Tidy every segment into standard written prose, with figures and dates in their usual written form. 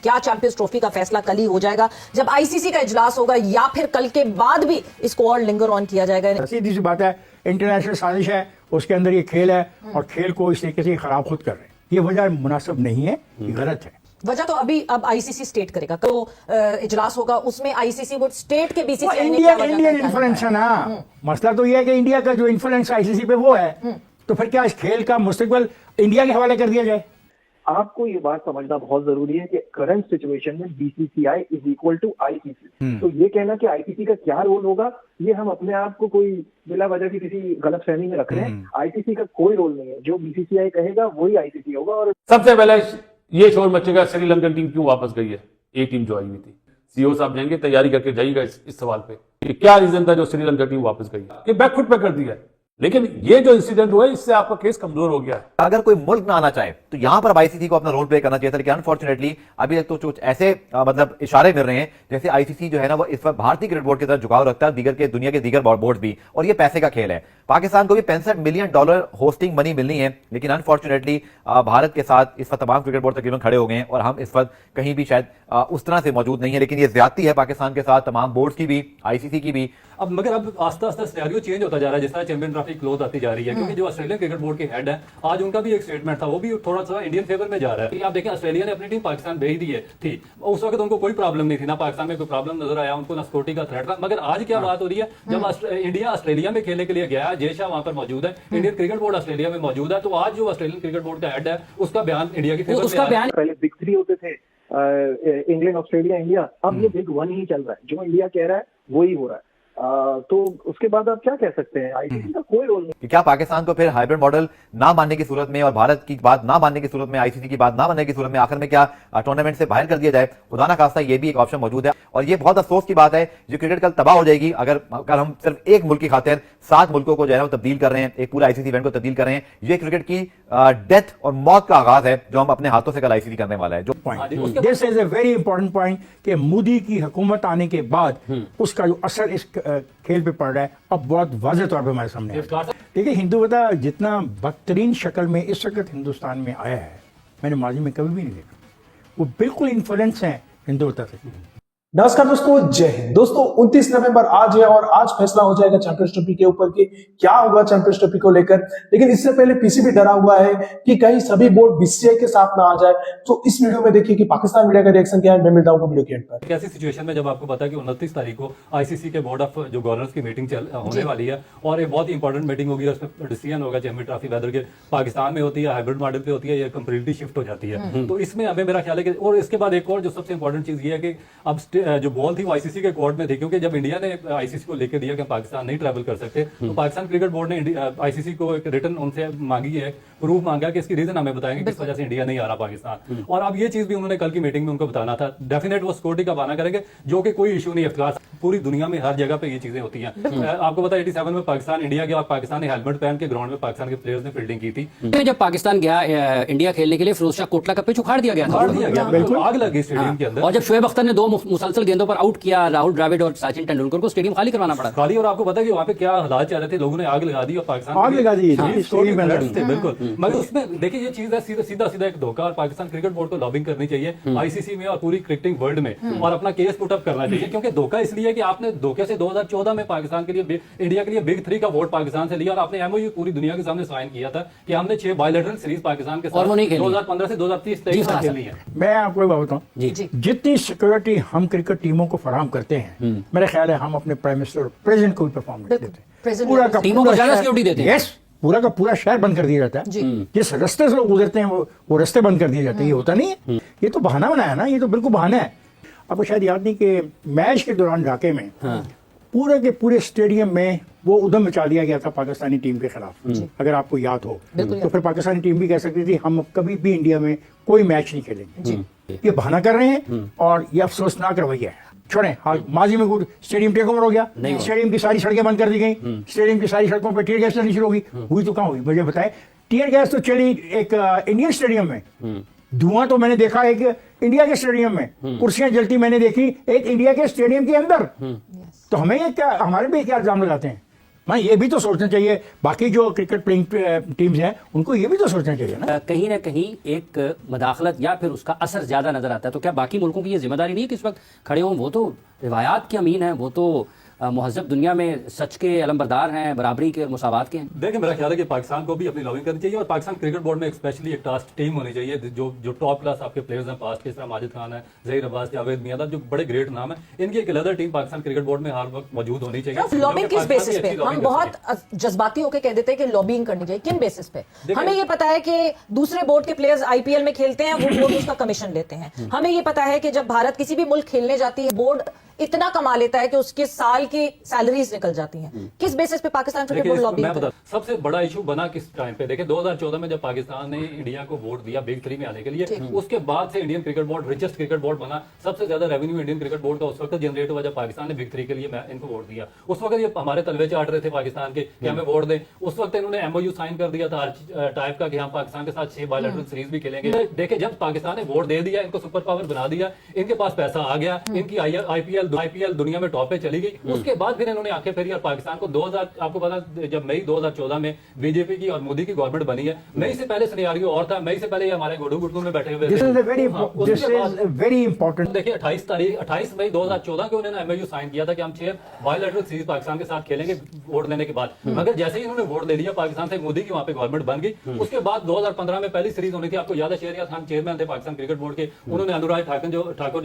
क्या champions trophy का फैसला कल ही हो जाएगा जब आईसीसी का इजलास होगा, या फिर कल के बाद भी इसको और लिंगर ऑन किया जाएगा? सीधी सी बात है, इंटरनेशनल साजिश है, उसके अंदर ये खेल है और खेल को इस तरीके से खराब खुद कर रहे हैं। ये वजह मुनासिब नहीं है, ये गलत है। वजह तो अब आईसीसी स्टेट करेगा, तो इजलास होगा उसमें आईसीसी वो स्टेट के बीसीसीआई इंडियन इन्फ्लुएंस है ना। मसला तो ये है कि इंडिया का जो इन्फ्लुएंस आईसीसी पे वो है, तो फिर क्या इस खेल का मुस्तकबिल इंडिया के हवाले कर दिया जाए? आपको ये बात समझना बहुत जरूरी है कि करंट सिचुएशन में BCCI is equal to ICC. तो ये कहना कि आईसीसी का क्या रोल होगा, ये हम अपने आप को कोई बिला वजह की किसी गलत फहमी में रख रहे हैं। आईसीसी का कोई रोल नहीं है, जो बीसीसीआई कहेगा वही आईसीसी होगा। और सबसे पहले ये शोर मचेगा श्रीलंकन टीम क्यों वापस गई है। एक टीम जो आई हुई थी, सीईओ साहब जाएंगे, तैयारी करके जाइएगा इस सवाल पे कि क्या रीजन था जो श्रीलंका टीम वापस गई। ये बैकफुट पे कर दिया है, लेकिन ये जो इंसिडेंट हुआ है इससे आपका केस कमजोर हो गया है। अगर कोई मुल्क ना आना चाहे तो यहां पर आईसीसी को अपना रोल प्ले करना चाहिए था, लेकिन अनफॉर्चुनेटली अभी तक तो कुछ ऐसे मतलब इशारे मिल रहे हैं जैसे आईसीसी जो है ना वो इस वक्त भारतीय क्रिकेट बोर्ड की तरफ झुकाव रखता है, दीगर के दुनिया के दीगर बोर्ड भी, और ये पैसे का खेल है। पाकिस्तान को भी $65 मिलियन होस्टिंग मनी मिलनी है, लेकिन अनफॉर्चुनेटली भारत के साथ इस वक्त तमाम क्रिकेट बोर्ड तकरीबन खड़े हो गए हैं और हम इस वक्त कहीं भी शायद उस तरह से मौजूद नहीं है। लेकिन ये ज्यादती है पाकिस्तान के साथ, तमाम बोर्ड्स की भी, आईसीसी की भी। अब मगर अब आस्ता आस्ता सिनेरियो चेंज होता जा रहा है, जिस तरह चैंपियन ट्रॉफी क्लोज आती जा रही है, क्योंकि जो ऑस्ट्रेलियन क्रिकेट बोर्ड के हेड है, आज उनका भी एक स्टेटमेंट था, वो भी थोड़ा सा इंडियन फेवर में जा रहा है। आप देखें, ऑस्ट्रेलिया ने अपनी टीम पाकिस्तान भेज दी है थी, उस वक्त उनको कोई प्रॉब्लम नहीं थी, ना पाकिस्तान में कोई प्रॉब्लम नजर आया उनको, ना सिक्योरिटी का थ्रेट था। मगर आज क्या बात हो रही है, जब इंडिया ऑस्ट्रेलिया में खेलने के लिए गया, जय शाह वहां पर मौजूद है, इंडियन क्रिकेट बोर्ड ऑस्ट्रेलिया में मौजूद है, तो आज जो ऑस्ट्रेलियन क्रिकेट बोर्ड का हेड है उसका बयान इंडिया की फेवर में आया। पहले बिग 3 होते थे, इंग्लैंड, ऑस्ट्रेलिया, इंडिया। अब ये बिग 1 ही चल रहा है, जो इंडिया कह रहा है वही हो रहा है। तो उसके बाद आप क्या कह सकते हैं, आईसीसी का कोई रोल नहीं। कि क्या पाकिस्तान को फिर हाइब्रिड मॉडल ना मानने की सूरत में और भारत की बात ना मानने की सूरत में, आईसीसी की बात ना मानने की सूरत में आखिर में क्या टूर्नामेंट से बाहर कर दिया जाए? खुदा ना खास्ता ये भी एक ऑप्शन मौजूद है, और ये बहुत अफसोस की बात है जो क्रिकेट कल तबाह हो जाएगी अगर हम सिर्फ एक मुल्क की खातिर 7 मुल्कों को जो है वो तब्दील कर रहे हैं, एक पूरा आईसीसी इवेंट को तब्दील कर रहे हैं। ये क्रिकेट की डेथ और मौत का आगाज है जो हम अपने हाथों से कल आईसीसी करने वाला है। जो this is a very important point कि मोदी की हुकूमत आने के बाद उसका जो असर इस खेल पे पड़ रहा है अब बहुत वाज़ेह तौर पे हमारे सामने है। देखिए, हिंदुत्व जितना बदतरीन शक्ल में इस वक्त हिंदुस्तान में आया है, मैंने माजी में कभी भी नहीं देखा। वो बिल्कुल इन्फ्लुएंस है हिंदुत्व से। नमस्कार दोस्तों, जय हिंद। दोस्तों 29 नवंबर आज है और आज फैसला हो जाएगा चैंपियंस ट्रॉफी के ऊपर कि क्या होगा चैंपियंस ट्रॉफी को लेकर। लेकिन इससे पहले पीसीबी डरा हुआ है कि कहीं सभी बोर्ड बीसीसीआई के साथ ना आ जाए। तो इस वीडियो में देखिए कि पाकिस्तान मीडिया का रिएक्शन क्या है। मैं मिलता हूं वीडियो के एंड पर। कैसी सिचुएशन में जब आपको पता है कि 29 तारीख को आईसीसी के बोर्ड ऑफ जो गवर्नर्स की मीटिंग होने वाली है और एक बहुत ही इंपॉर्टेंट मीटिंग होगी, उसमें डिसीजन होगा चैंपियन ट्रॉफी वेदर के पाकिस्तान में होती है, हाइब्रिड मॉडल पे होती है, या कंप्लीटली शिफ्ट हो जाती है। तो इसमें हमें मेरा ख्याल है कि, और इसके बाद एक और जो सबसे इंपॉर्टेंट चीज ये है कि अब जो बॉल थी आईसीसी के कोर्ट में थी, क्योंकि जब इंडिया ने आईसीसी को लेकर दिया कि पाकिस्तान नहीं ट्रैवल कर सकते, तो पाकिस्तान क्रिकेट बोर्ड ने आईसीसी को एक रिटर्न उनसे मांगी है, प्रूफ मांगा कि इसकी रीजन हमें बताएंगे किस वजह से इंडिया नहीं आ रहा पाकिस्तान। और अब ये चीज भी उन्होंने कल की मीटिंग में उनको बताना था। डेफिनेट वो सिक्योरिटी का बहाना करेंगे, जो कि कोई इशू नहीं है। पूरी दुनिया में हर जगह पे ये चीजें होती हैं। आपको पता है 87 में पाकिस्तान इंडिया गया और पाकिस्तान ने हेलमेट पहन के ग्राउंड में पाकिस्तान के प्लेयर्स ने फील्डिंग की थी। जब पाकिस्तान गया इंडिया खेलने के लिए, फिरोज शाह कोटला का पिच उखाड़ दिया गया था, बिल्कुल आग लगी स्टेडियम के अंदर। और जब शोएब अख्तर ने 2 मुसलसल गेंदों पर आउट किया राहुल द्रविड़ और सचिन तेंदुलकर को, स्टेडियम खाली करवाना पड़ा खाली। और आपको पता है कि वहाँ पे क्या हालात चल रहे थे, लोगों ने आग लगा दी और पाकिस्तान आग लगा दी थे। बिल्कुल, मगर उसमें देखिए ये चीज है सीधा एक धोखा, और पाकिस्तान क्रिकेट बोर्ड को लॉबिंग करनी चाहिए आईसीसी में और पूरी क्रिकेटिंग वर्ल्ड में, और अपना केस पुट अप करना चाहिए। क्योंकि धोखा इसलिए कि आपने धोखे से 2014 में पाकिस्तान के लिए, इंडिया के लिए बिग 3 का वोट पाकिस्तान से लिया, और आपने एमओयू पूरी दुनिया के सामने साइन किया था कि हमने 6 बायलैटरल सीरीज पाकिस्तान के साथ 2015 से 2030 तक खेली है। मैं आपको बात बताऊं, जितनी सिक्योरिटी हम क्रिकेट टीमों को फराहम करते हैं, मेरा ख्याल है हम अपने प्राइम मिनिस्टर प्रेसिडेंट को भी परफॉर्म देते हैं। पूरा का पूरा का पूरा शहर बंद कर दिया जाता है। जिस रास्ते से लोग गुजरते हैं वो रास्ते बंद कर दिए जाते हैं। ये होता नहीं है, ये तो बहाना बनाया ना, ये तो बिल्कुल बहाना है। आपको शायद याद नहीं कि मैच के दौरान ढाके में पूरे के पूरे स्टेडियम में वो उधम मचा दिया गया था पाकिस्तानी टीम के खिलाफ। अगर आपको याद हो तो फिर पाकिस्तानी टीम भी कह सकती थी हम कभी भी इंडिया में कोई मैच नहीं खेलेंगे। ये बहाना कर रहे हैं और ये अफसोसनाक रवैया है। छोड़ें, माजी में स्टेडियम टेक ओवर हो गया, स्टेडियम की सारी सड़कें बंद कर दी गई, स्टेडियम की सारी सड़कों पर टीयर गैस चलनी शुरू होगी। हुई तो कहाँ हुई, मुझे बताए। टीयर गैस तो चली एक इंडियन स्टेडियम में, धुआं तो मैंने देखा एक इंडिया के स्टेडियम में, कुर्सियां जलती मैंने देखी एक इंडिया के स्टेडियम के अंदर। तो हमें ये क्या, हमारे भी क्या इल्जाम लगाते हैं? मैं ये भी तो सोचना चाहिए, बाकी जो क्रिकेट प्लेइंग टीम्स हैं उनको ये भी तो सोचना चाहिए ना। कहीं ना कहीं एक मदाखलत या फिर उसका असर ज्यादा नजर आता है, तो क्या बाकी मुल्कों की ये जिम्मेदारी नहीं है कि इस वक्त खड़े हों? वो तो रिवायात के अमीन हैं, वो तो महजब दुनिया में सच के अलमबरदार हैं, बराबरी के और मुसावात के हैं। देखिए, मेरा ख्याल है कि पाकिस्तान को भी अपनी लॉबिंग करनी चाहिए और पाकिस्तान क्रिकेट बोर्ड में एक स्पेशली एक टास्क टीम होनी चाहिए जो टॉप क्लास आपके प्लेयर्स हैं पास्ट के, इस तरह माजिद खान है, जहीर अब्बास, जावेद मियां, जो बड़े ग्रेट नाम है, इनकी एक अलग टीम पाकिस्तान क्रिकेट बोर्ड में हर वक्त मौजूद होनी चाहिए। लॉबिंग किस बेसिस पे? हम बहुत जज्बाती होकर कह देते हैं कि लॉबिंग करनी चाहिए, किन बेसिस पे? हमें ये पता है कि दूसरे बोर्ड के प्लेयर्स आईपीएल में खेलते हैं, वो बोर्ड उसका कमीशन लेते हैं। हमें ये पता है कि जब भारत किसी भी मुल्क खेलने जाती है, बोर्ड इतना कमा लेता है कि उसके साल की सैलरीज निकल जाती हैं। किस बेसिस पे पाकिस्तान क्रिकेट बोर्ड लॉबिंग करता है? सबसे बड़ा इशू बना किस टाइम पे? देखिए, 2014 में जब पाकिस्तान ने इंडिया को वोट दिया बिग 3 में आने के लिए, उसके बाद से Indian cricket board richest cricket board बना। सबसे ज्यादा रेवेन्यू इंडियन क्रिकेट बोर्ड का उस वक्त जनरेट हुआ जब पाकिस्तान ने बिग 3 के लिए इनको वोट दिया। उस वक्त ये हमारे तलवे चाट रहे थे पाकिस्तान के कि हमें वोट दें। उस वक्त इन्होंने एमओयू साइन कर दिया था टाइप का कि हम पाकिस्तान के साथ 6 बायलैटरल सीरीज भी खेलेंगे। देखिए, जब पाकिस्तान ने वोट दे दिया, इनको सुपर पावर बना दिया, इनके पास पैसा आ गया, इनकी आईपीएल दुनिया में टॉप पे चली गई। उसके बाद फिर इन्होंने आंखें फेरी और पाकिस्तान को 2000, आपको पता, जब मई 2014 में बीजेपी की और मोदी की गवर्नमेंट बनी है, मई से पहले सिनेरियो और था। मई से पहले हमारे गोडू गुटकुल में बैठे हुए थे। This is very important. देखिए, 28 मई 2014 को उन्होंने एमओयू साइन किया था कि हम 6 बायलैटरल सीरीज पाकिस्तान के साथ खेलेंगे वोट लेने के बाद। मगर जैसे ही इन्होंने वोट ले लिया पाकिस्तान से, मोदी की वहां पे गवर्नमेंट बन गई। उसके बाद 2015 में पहली सीरीज होनी थी, आपको याद है, शहरियार खान चेयरमैन थे पाकिस्तान क्रिकेट बोर्ड के, उन्होंने अनुराग ठाकुर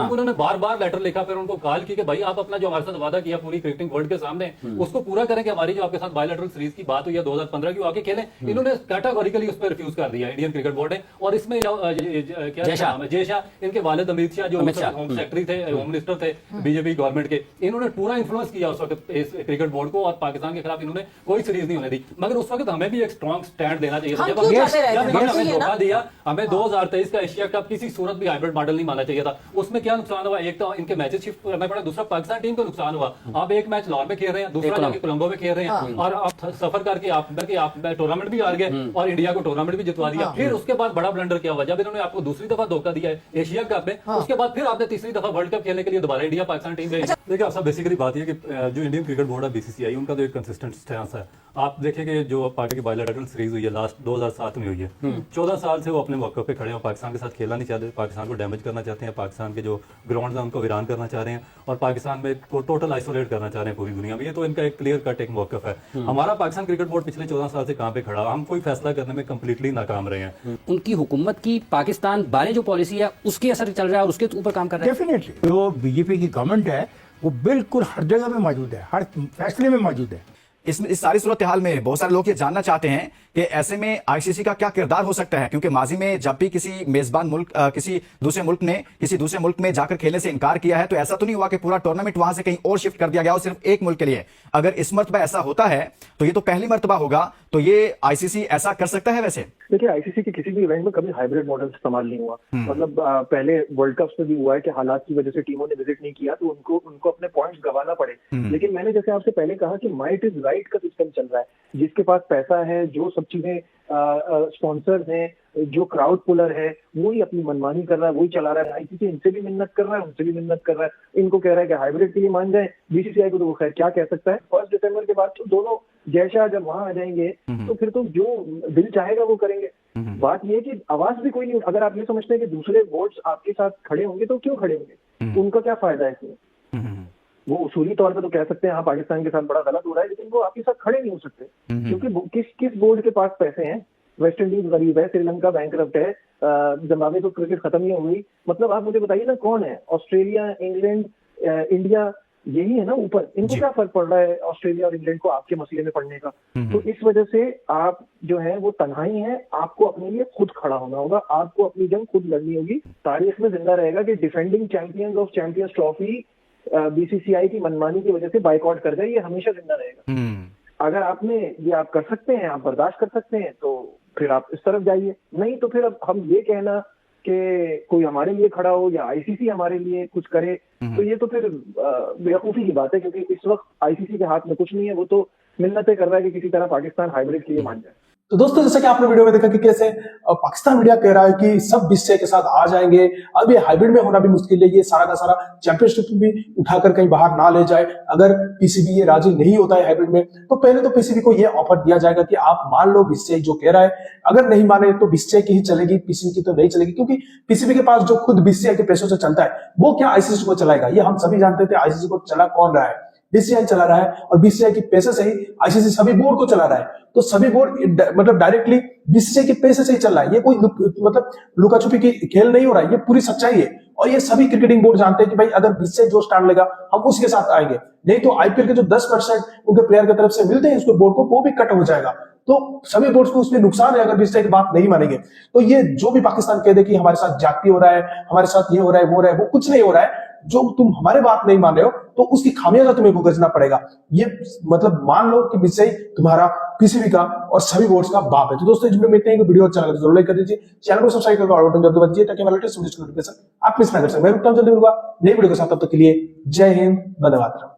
उन्होंने बार-बार लेटर लिखा, फिर उनको कॉल की कि भाई आप अपना जो हमारे साथ वादा किया पूरी क्रिकेटिंग वर्ल्ड के सामने, उसको पूरा करें कि हमारी जो आपके साथ बायलैटरल सीरीज की बात हुई है 2015 की, आके खेलें। इन्होंने कैटेगोरिकली उस पर रिफ्यूज कर दिया इंडियन क्रिकेट बोर्ड ने। और इसमें जय शाह, इनके वालिद अमित शाह जो होम सेक्रेटरी थे, होम मिनिस्टर थे बीजेपी गवर्नमेंट के, इन्होंने पूरा इन्फ्लुएंस किया उस वक्त इस क्रिकेट बोर्ड को, और पाकिस्तान के खिलाफ इन्होंने कोई सीरीज नहीं होने दी। मगर उस वक्त हमें भी एक स्ट्रॉन्ग स्टैंड देना चाहिए था। जब हमें धोखा दिया, हमें 2023 का एशिया कप किसी सूरत भी हाइब्रिड मॉडल नहीं मानना चाहिए था। उसमें क्या नुकसान हुआ? एक तो इनके मैचेस शिफ्ट करना पड़ा, दूसरा पाकिस्तान टीम को नुकसान हुआ। आप एक मैच लाहौर में खेल रहे हैं, दूसरा जाके कोलंबो में खेल रहे हैं, और आप सफर करके आप टूर्नामेंट भी हार गए और इंडिया को टूर्नामेंट भी जितवा दिया। फिर उसके बाद बड़ा ब्लंडर क्या हुआ? जब इन्होंने आपको दूसरी दफा धोखा दिया है एशिया कप में, उसके बाद फिर आपने तीसरी दफा वर्ल्ड कप खेलने के लिए दोबारा इंडिया पाकिस्तान टीम भेजी। देखिए, आप सब बेसिकली बात ये कि जो इंडियन क्रिकेट बोर्ड है बीसीसीआई, उनका तो एक कंसिस्टेंट स्टैंस है। आप देखिए कि जो पार्टी की बायलैटरल सीरीज हुई है लास्ट 2007 में हुई है, 14 साल से वो अपने मौके पे खड़े हैं, पाकिस्तान के साथ खेलना नहीं चाहते, पाकिस्तान को डैमेज करना चाहते हैं, पाकिस्तान के जो ग्राउंड है उनको वीरान करना चाह रहे हैं, और पाकिस्तान में टोटल आइसोलेट करना चाह रहे हैं पूरी दुनिया में। ये तो इनका एक क्लियर कट एक मौकफ है। हमारा पाकिस्तान क्रिकेट बोर्ड पिछले 14 साल से कहां पे खड़ा? हम कोई फैसला करने में कंप्लीटली नाकाम रहे हैं। उनकी हुकूमत की पाकिस्तान बारे जो पॉलिसी है उसके असर चल रहा है और उसके ऊपर काम कर रहा है। डेफिनेटली जो बीजेपी की गवर्नमेंट है वो बिल्कुल हर जगह में मौजूद है, हर फैसले में मौजूद है। इस सारी सूरत हाल में बहुत सारे लोग ये जानना चाहते हैं कि ऐसे में आईसीसी का क्या किरदार हो सकता है, क्योंकि माजी में जब भी किसी मेजबान मुल्क किसी दूसरे मुल्क में जाकर खेलने से इनकार किया है, तो ऐसा तो नहीं हुआ कि पूरा टूर्नामेंट वहां से कहीं और शिफ्ट कर दिया गया हो सिर्फ एक मुल्क के लिए। अगर इस मर्तबा ऐसा होता है तो ये तो पहली मर्तबा होगा, तो ये आईसीसी ऐसा कर सकता है? वैसे देखिए, आईसीसी के किसी भी इवेंट में कभी हाइब्रिड मॉडल इस्तेमाल नहीं हुआ। मतलब पहले वर्ल्ड कप में भी हुआ है कि हालात की वजह से टीमों ने विजिट नहीं किया तो उनको अपने पॉइंट्स गंवाना पड़े। लेकिन मैंने जैसे आपसे पहले कहा कि माइट इज राइट का सिस्टम चल रहा है, जिसके पास पैसा है, जो सब चीजें स्पॉन्सर्स हैं, जो क्राउड पुलर है, वो ही अपनी मनमानी कर रहा है, वही चला रहा है। आईसीसी इनसे भी मिन्नत कर रहा है, उनसे भी मिन्नत कर रहा है। इनको कह रहा है कि हाइब्रिड के लिए मान जाए, बीसीसीआई को तो वो खैर क्या कह सकता है। 1 दिसंबर के बाद तो दोनों जैसा जब वहां आ जाएंगे तो फिर तो जो दिल चाहेगा वो करेंगे। बात ये है कि आवाज भी कोई नहीं। अगर आप ये समझते हैं कि दूसरे बोर्ड्स आपके साथ खड़े होंगे तो क्यों खड़े होंगे? उनका क्या फायदा है इसमें? वो उसूली तौर पे तो कह सकते हैं हाँ पाकिस्तान के साथ बड़ा गलत हो रहा है, लेकिन वो आपके साथ खड़े नहीं हो सकते, क्योंकि किस बोर्ड के पास पैसे हैं? वेस्ट इंडीज गरीब है, श्रीलंका बैंकरप्ट है, जिम्बाब्वे तो क्रिकेट खत्म ही हो गई। मतलब आप मुझे बताइए ना, कौन है? ऑस्ट्रेलिया, इंग्लैंड, इंडिया, यही है ना ऊपर। इनको क्या फर्क पड़ रहा है ऑस्ट्रेलिया और इंग्लैंड को आपके मसले में पड़ने का? तो इस वजह से आप जो है वो तन्हाई है, आपको अपने लिए खुद खड़ा होना होगा, आपको अपनी जंग खुद लड़नी होगी। तारीख में जिंदा रहेगा कि defending champions of champions trophy BCCI की मनमानी की वजह से बाइकआउट कर जाए, ये हमेशा जिंदा रहेगा। अगर आपने ये आप कर सकते हैं, आप बर्दाश्त कर सकते हैं, तो फिर आप इस तरफ जाइए। नहीं तो फिर अब हम ये कहना कि कोई हमारे लिए खड़ा हो या आईसीसी हमारे लिए कुछ करे, तो ये तो फिर बेवकूफी की बात है, क्योंकि इस वक्त आईसीसी के हाथ में कुछ नहीं है। वो तो मिन्नतें कर रहा है कि किसी तरह पाकिस्तान हाइब्रिड के लिए मान जाए। तो दोस्तों जैसा कि आपने वीडियो में देखा कि कैसे पाकिस्तान मीडिया कह रहा है कि सब बीसीसीआई के साथ आ जाएंगे, अब ये हाइब्रिड में होना भी मुश्किल है, ये सारा का सारा चैंपियनशिप भी उठाकर कहीं बाहर ना ले जाए। अगर पीसीबी ये राजी नहीं होता है हाइब्रिड में, तो पहले तो पीसीबी को ये ऑफर दिया जाएगा कि आप मान लो बीसीसीआई जो कह रहा है, अगर नहीं माने तो बीसीसीआई की ही चलेगी, पीसीबी की तो नहीं चलेगी, क्योंकि पीसीबी के पास जो खुद बीसीसीआई के पैसों से चलता है वो क्या आईसीसी को चलाएगा। ये हम सभी जानते थे आईसीसी को चला कौन रहा है, बीसीसीआई चला रहा है, और बीसीसीआई के पैसे से ही आईसीसी सभी बोर्ड को चला रहा है। तो सभी बोर्ड मतलब डायरेक्टली बीसीसीआई के पैसे से ही चल रहा है, ये कोई मतलब लुका छुपी की खेल नहीं हो रहा है, ये पूरी सच्चाई है। और ये सभी क्रिकेटिंग बोर्ड जानते हैं कि भाई अगर बीसीसीआई जो स्टैंड लेगा हम उसके साथ आएंगे, नहीं तो आईपीएल के जो 10% उनके प्लेयर की तरफ से मिलते हैं उसको बोर्ड को, वो भी कट हो जाएगा। तो सभी बोर्ड्स को उसमें नुकसान है अगर बीसीसीआई की बात नहीं मानेंगे। तो ये जो भी पाकिस्तान कह दे कि हमारे साथ जाति हो रहा है, हमारे साथ ये हो रहा है, वो हो रहा है, वो कुछ नहीं हो रहा है। जो तुम हमारे बात नहीं मान रहे हो तो उसकी खामियाजा तुम्हें भुगतना पड़ेगा। ये मतलब मान लो कि बीसीसीआई तुम्हारा पीसीबी का और सभी बोर्ड्स का बाप है। तो दोस्तों इस वीडियो में इतना ही, वीडियो अच्छा लगे तो जरूर लाइक कर दीजिए, चैनल को सब्सक्राइब करके ऑल बटन जरूर दबाइए ताकि हमारे लेटेस्ट वीडियो की नोटिफिकेशन आप मिस ना कर सकें। मैं रुकता हूं जल्दी मिलूंगा नई वीडियो के साथ, तब तक के लिए जय हिंद, धन्यवाद।